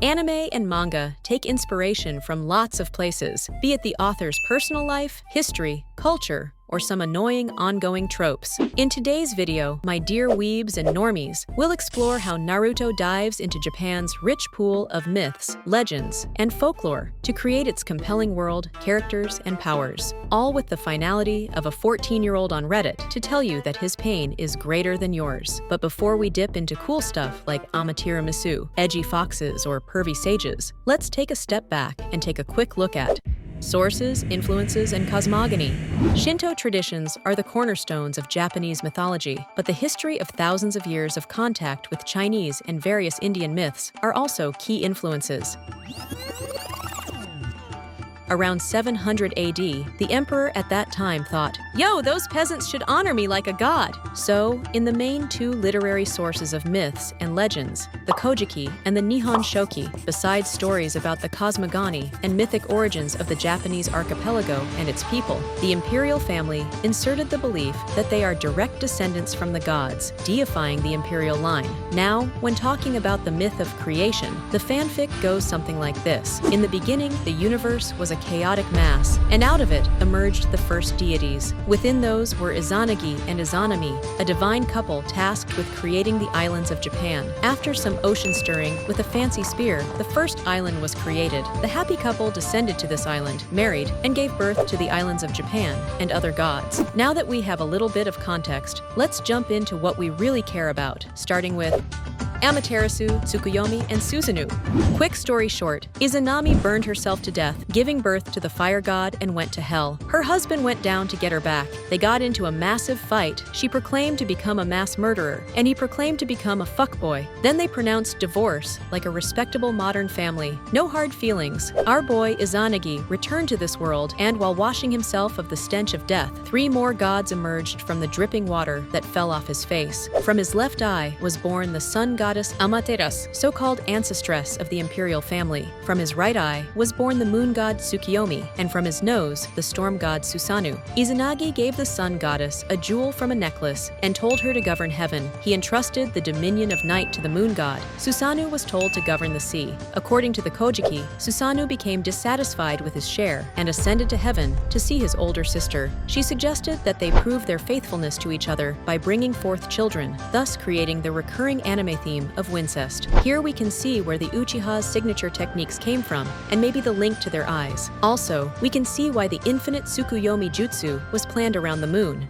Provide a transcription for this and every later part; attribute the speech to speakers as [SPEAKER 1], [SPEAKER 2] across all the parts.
[SPEAKER 1] Anime and manga take inspiration from lots of places, be it the author's personal life, history, culture, or some annoying ongoing tropes. In today's video, my dear weebs and normies, we'll explore how Naruto dives into Japan's rich pool of myths, legends, and folklore to create its compelling world, characters, and powers, all with the finality of a 14-year-old on Reddit to tell you that his pain is greater than yours. But before we dip into cool stuff like Amaterasu, edgy foxes, or pervy sages, let's take a step back and take a quick look at sources, influences, and cosmogony. Shinto traditions are the cornerstones of Japanese mythology, but the history of thousands of years of contact with Chinese and various Indian myths are also key influences. Around 700 AD, the emperor at that time thought, "Yo, those peasants should honor me like a god." So, in the main two literary sources of myths and legends, the Kojiki and the Nihon Shoki, besides stories about the cosmogony and mythic origins of the Japanese archipelago and its people, the imperial family inserted the belief that they are direct descendants from the gods, deifying the imperial line. Now, when talking about the myth of creation, the fanfic goes something like this. In the beginning, the universe was a chaotic mass, and out of it emerged the first deities. Within those were Izanagi and Izanami, a divine couple tasked with creating the islands of Japan. After some ocean stirring with a fancy spear, the first island was created. The happy couple descended to this island, married, and gave birth to the islands of Japan and other gods. Now that we have a little bit of context, let's jump into what we really care about, starting with Amaterasu, Tsukuyomi, and Susanoo. Quick story short, Izanami burned herself to death, giving birth to the fire god, and went to hell. Her husband went down to get her back. They got into a massive fight. She proclaimed to become a mass murderer, and he proclaimed to become a fuckboy. Then they pronounced divorce, like a respectable modern family. No hard feelings. Our boy Izanagi returned to this world, and while washing himself of the stench of death, 3 more gods emerged from the dripping water that fell off his face. From his left eye was born the sun goddess Amaterasu, so-called ancestress of the imperial family. From his right eye was born the moon god Tsukuyomi, and from his nose, the storm god Susanoo. Izanagi gave the sun goddess a jewel from a necklace and told her to govern heaven. He entrusted the dominion of night to the moon god. Susanoo was told to govern the sea. According to the Kojiki, Susanoo became dissatisfied with his share and ascended to heaven to see his older sister. She suggested that they prove their faithfulness to each other by bringing forth children, thus creating the recurring anime theme of Wincest. Here we can see where the Uchiha's signature techniques came from, and maybe the link to their eyes. Also, we can see why the infinite Tsukuyomi jutsu was planned around the moon.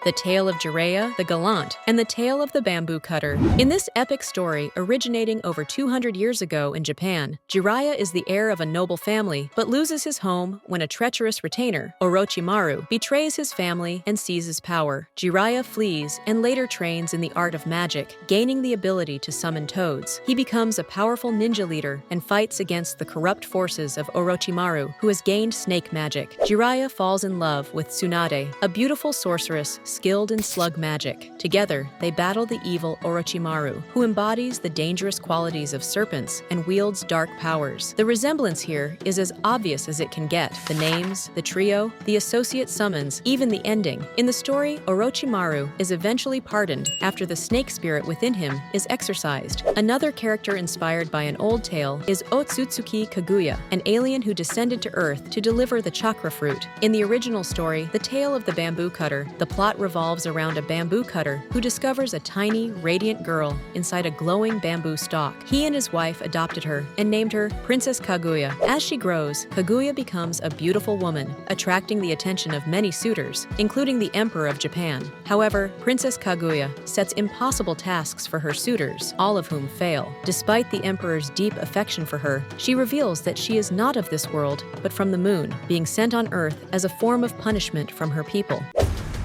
[SPEAKER 1] The tale of Jiraiya the Gallant, and the tale of the bamboo cutter. In this epic story, originating over 200 years ago in Japan, Jiraiya is the heir of a noble family, but loses his home when a treacherous retainer, Orochimaru, betrays his family and seizes power. Jiraiya flees and later trains in the art of magic, gaining the ability to summon toads. He becomes a powerful ninja leader and fights against the corrupt forces of Orochimaru, who has gained snake magic. Jiraiya falls in love with Tsunade, a beautiful sorceress skilled in slug magic. Together, they battle the evil Orochimaru, who embodies the dangerous qualities of serpents and wields dark powers. The resemblance here is as obvious as it can get. The names, the trio, the associate summons, even the ending. In the story, Orochimaru is eventually pardoned after the snake spirit within him is exorcised. Another character inspired by an old tale is Otsutsuki Kaguya, an alien who descended to Earth to deliver the chakra fruit. In the original story, The Tale of the Bamboo Cutter, the plot revolves around a bamboo cutter who discovers a tiny, radiant girl inside a glowing bamboo stalk. He and his wife adopted her and named her Princess Kaguya. As she grows, Kaguya becomes a beautiful woman, attracting the attention of many suitors, including the Emperor of Japan. However, Princess Kaguya sets impossible tasks for her suitors, all of whom fail. Despite the Emperor's deep affection for her, she reveals that she is not of this world, but from the moon, being sent on Earth as a form of punishment from her people.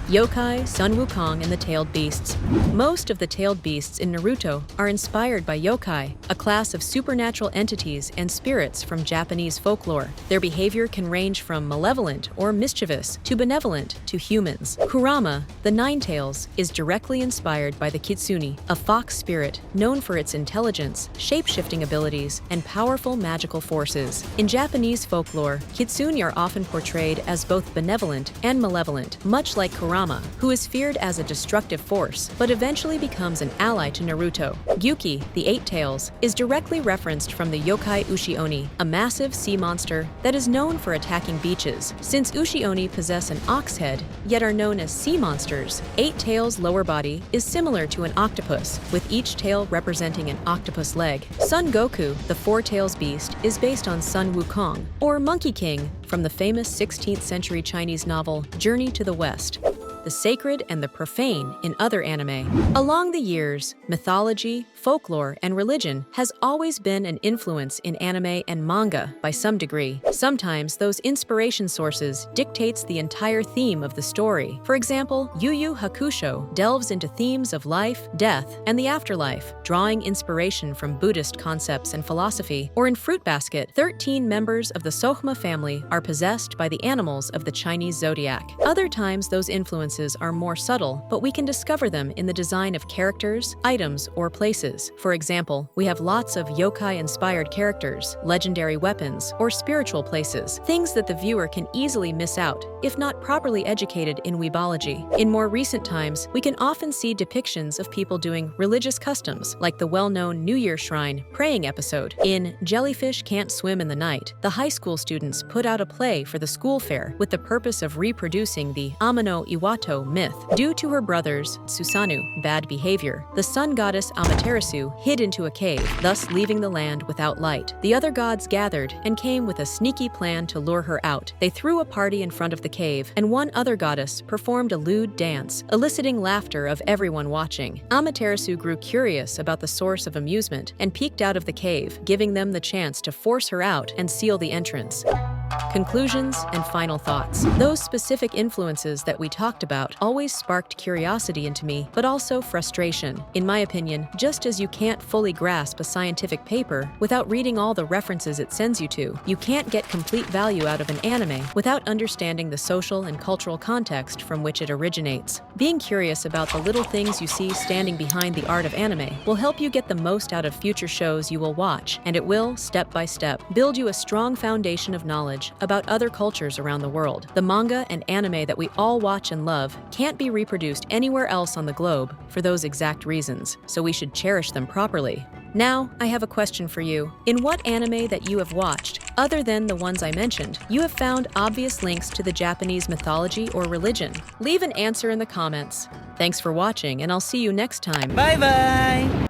[SPEAKER 1] Yokai, Sun Wukong, and the Tailed Beasts. Most of the tailed beasts in Naruto are inspired by yokai, a class of supernatural entities and spirits from Japanese folklore. Their behavior can range from malevolent or mischievous to benevolent to humans. Kurama, the Ninetails, is directly inspired by the kitsune, a fox spirit known for its intelligence, shape-shifting abilities, and powerful magical forces. In Japanese folklore, kitsune are often portrayed as both benevolent and malevolent, much like Kurama Kurama, who is feared as a destructive force, but eventually becomes an ally to Naruto. Gyuki, the Eight Tails, is directly referenced from the Yokai Ushioni, a massive sea monster that is known for attacking beaches. Since Ushioni possess an ox head, yet are known as sea monsters, Eight Tails' lower body is similar to an octopus, with each tail representing an octopus leg. Son Goku, the Four Tails beast, is based on Son Wukong, or Monkey King, from the famous 16th century Chinese novel Journey to the West. The sacred and the profane in other anime. Along the years, mythology, folklore, and religion has always been an influence in anime and manga by some degree. Sometimes those inspiration sources dictates the entire theme of the story. For example, Yu Yu Hakusho delves into themes of life, death, and the afterlife, drawing inspiration from Buddhist concepts and philosophy. Or in Fruit Basket, 13 members of the Sohma family are possessed by the animals of the Chinese zodiac. Other times those influences are more subtle, but we can discover them in the design of characters, items, or places. For example, we have lots of yokai-inspired characters, legendary weapons, or spiritual places, things that the viewer can easily miss out if not properly educated in weebology. In more recent times, we can often see depictions of people doing religious customs, like the well-known New Year Shrine praying episode. In Jellyfish Can't Swim in the Night, the high school students put out a play for the school fair with the purpose of reproducing the Amano Iwato myth. Due to her brother's, Susanoo, bad behavior, the sun goddess Amaterasu hid into a cave, thus leaving the land without light. The other gods gathered and came with a sneaky plan to lure her out. They threw a party in front of the cave, and one other goddess performed a lewd dance, eliciting laughter of everyone watching. Amaterasu grew curious about the source of amusement and peeked out of the cave, giving them the chance to force her out and seal the entrance. Conclusions and final thoughts. Those specific influences that we talked about always sparked curiosity into me, but also frustration. In my opinion, just as you can't fully grasp a scientific paper without reading all the references it sends you to, you can't get complete value out of an anime without understanding the social and cultural context from which it originates. Being curious about the little things you see standing behind the art of anime will help you get the most out of future shows you will watch, and it will, step by step, build you a strong foundation of knowledge about other cultures around the world. The manga and anime that we all watch and love can't be reproduced anywhere else on the globe for those exact reasons, so we should cherish them properly. Now, I have a question for you. In what anime that you have watched, other than the ones I mentioned, you have found obvious links to the Japanese mythology or religion? Leave an answer in the comments. Thanks for watching, and I'll see you next time.
[SPEAKER 2] Bye-bye!